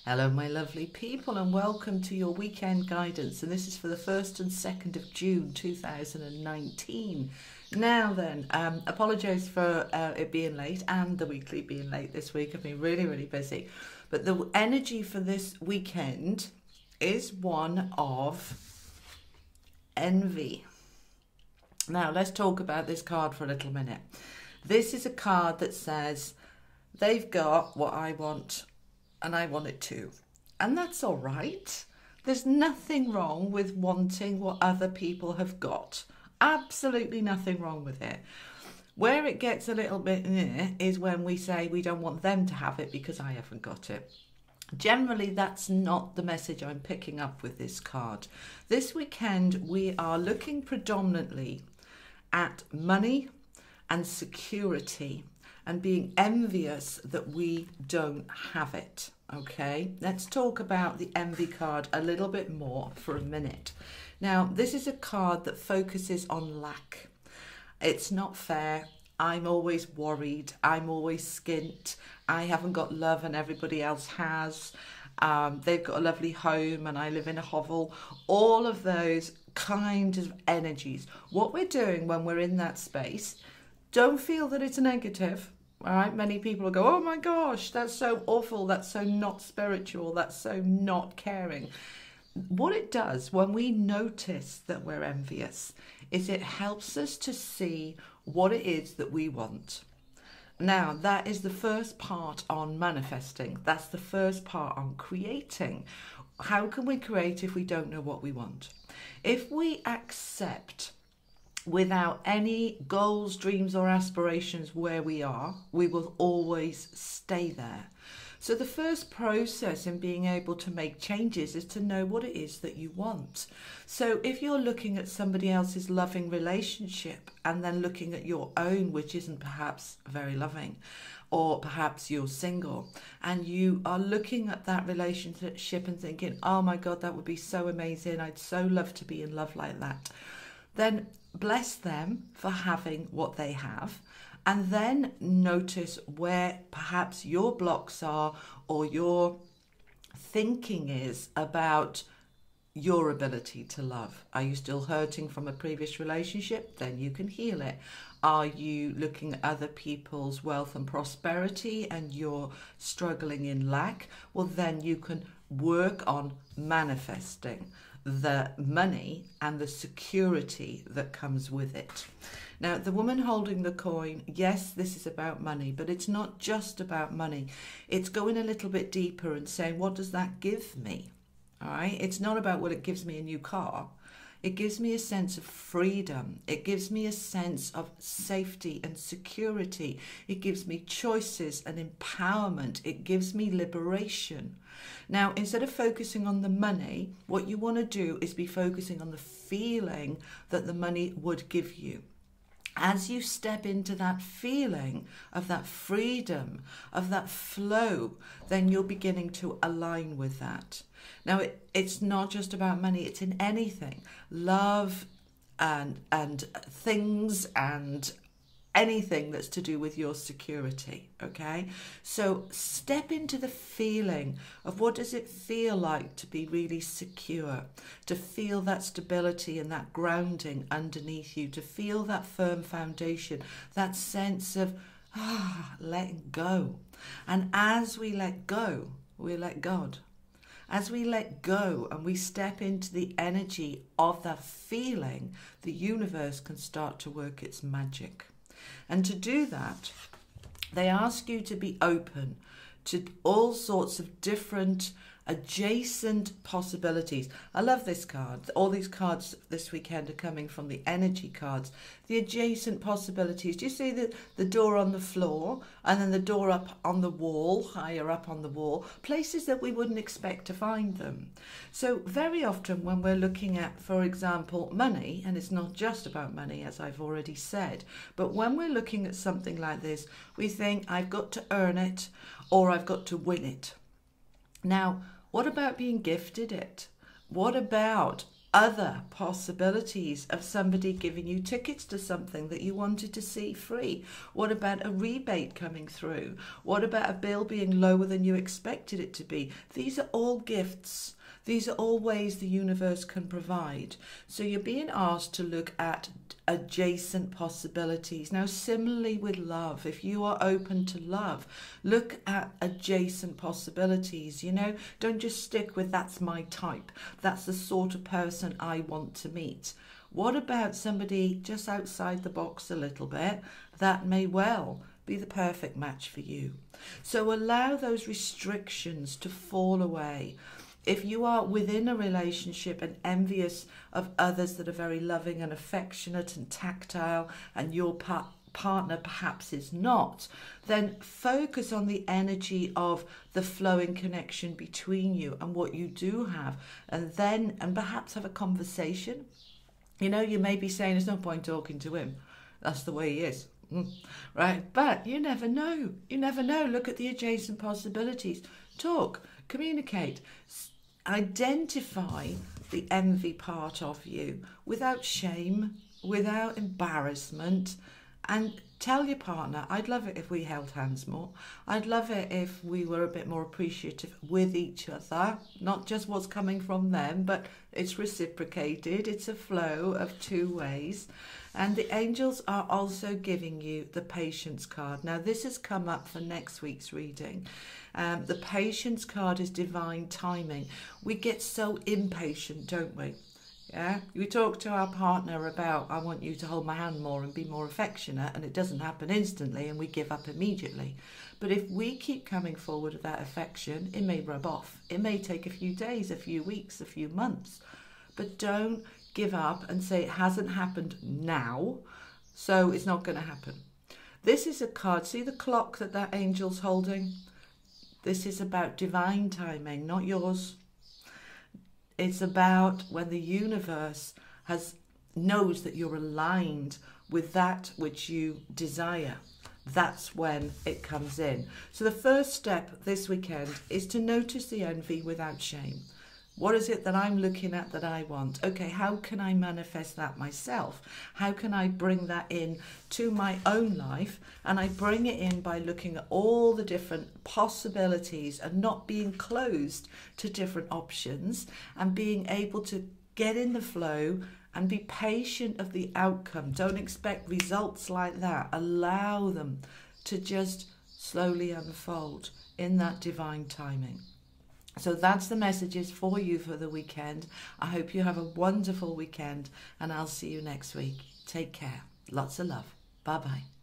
Hello my lovely people, and welcome to your weekend guidance, and this is for the 1st and 2nd of June 2019. Now then, apologise for it being late and the weekly being late this week. I've been really busy, but the energy for this weekend is one of envy. Now let's talk about this card for a little minute. This is a card that says they've got what I want and I want it too. And that's all right. There's nothing wrong with wanting what other people have got. Absolutely nothing wrong with it. Where it gets a little bit is when we say we don't want them to have it because I haven't got it. Generally, that's not the message I'm picking up with this card. This weekend, we are looking predominantly at money and security and being envious that we don't have it, okay? Let's talk about the envy card a little bit more for a minute. Now, this is a card that focuses on lack. It's not fair. I'm always worried. I'm always skint. I haven't got love and everybody else has. They've got a lovely home and I live in a hovel. All of those kind of energies. What we're doing when we're in that space, don't feel that it's negative. All right, many people will go, oh my gosh, that's so awful, that's so not spiritual, that's so not caring. What it does when we notice that we're envious is it helps us to see what it is that we want. Now, that is the first part on manifesting. That's the first part on creating. How can we create if we don't know what we want? If we accept without any goals, dreams or aspirations where we are, we will always stay there. So the first process in being able to make changes is to know what it is that you want. So if you're looking at somebody else's loving relationship and then looking at your own, which isn't perhaps very loving, or perhaps you're single and you are looking at that relationship and thinking, oh my God, that would be so amazing. I'd so love to be in love like that. Then bless them for having what they have, and then notice where perhaps your blocks are or your thinking is about your ability to love. Are you still hurting from a previous relationship? Then you can heal it. Are you looking at other people's wealth and prosperity and you're struggling in lack? Well, then you can work on manifesting the money and the security that comes with it. Now, the woman holding the coin, yes, this is about money, but it's not just about money. It's going a little bit deeper and saying, what does that give me? All right. It's not about, well, it gives me a new car. It gives me a sense of freedom. It gives me a sense of safety and security. It gives me choices and empowerment. It gives me liberation. Now, instead of focusing on the money, what you want to do is be focusing on the feeling that the money would give you. As you step into that feeling of that freedom, of that flow, then you're beginning to align with that. Now, it's not just about money, it's in anything. Love and things and anything that's to do with your security, okay? So step into the feeling of what does it feel like to be really secure, to feel that stability and that grounding underneath you, to feel that firm foundation, that sense of letting go. And as we let go, we let God. As we let go and we step into the energy of that feeling, the universe can start to work its magic. And to do that, they ask you to be open to all sorts of different adjacent possibilities. I love this card. All these cards this weekend are coming from the energy cards. The adjacent possibilities. Do you see the door on the floor and then the door up on the wall, higher up on the wall, places that we wouldn't expect to find them. So very often when we're looking at, for example, money, and it's not just about money, as I've already said, but when we're looking at something like this, we think I've got to earn it or I've got to win it. Now, what about being gifted it? What about other possibilities of somebody giving you tickets to something that you wanted to see free? What about a rebate coming through? What about a bill being lower than you expected it to be? These are all gifts. These are all ways the universe can provide. So you're being asked to look at adjacent possibilities. Now, similarly with love, if you are open to love, look at adjacent possibilities. You know, don't just stick with that's my type. That's the sort of person I want to meet. What about somebody just outside the box a little bit that may well be the perfect match for you? So allow those restrictions to fall away. If you are within a relationship and envious of others that are very loving and affectionate and tactile, and your partner perhaps is not, then focus on the energy of the flowing connection between you and what you do have, and perhaps have a conversation. You know, you may be saying there's no point talking to him. That's the way he is. Right? But you never know. You never know. Look at the adjacent possibilities. Talk, communicate. Identify the envy part of you without shame, without embarrassment, and tell your partner, I'd love it if we held hands more. I'd love it if we were a bit more appreciative with each other, not just what's coming from them, but it's reciprocated. It's a flow of two ways. And the angels are also giving you the patience card. Now, this has come up for next week's reading. The patience card is divine timing. We get so impatient, don't we? Yeah, we talk to our partner about, I want you to hold my hand more and be more affectionate, and it doesn't happen instantly and we give up immediately. But if we keep coming forward with that affection, it may rub off. It may take a few days, a few weeks, a few months. But don't give up and say it hasn't happened now, so it's not going to happen. This is a card. See the clock that angel's holding? This is about divine timing, not yours. It's about when the universe knows that you're aligned with that which you desire. That's when it comes in. So the first step this weekend is to notice the envy without shame. What is it that I'm looking at that I want? Okay, how can I manifest that myself? How can I bring that in to my own life? And I bring it in by looking at all the different possibilities and not being closed to different options, and being able to get in the flow and be patient of the outcome. Don't expect results like that. Allow them to just slowly unfold in that divine timing. So that's the messages for you for the weekend. I hope you have a wonderful weekend, and I'll see you next week. Take care. Lots of love. Bye-bye.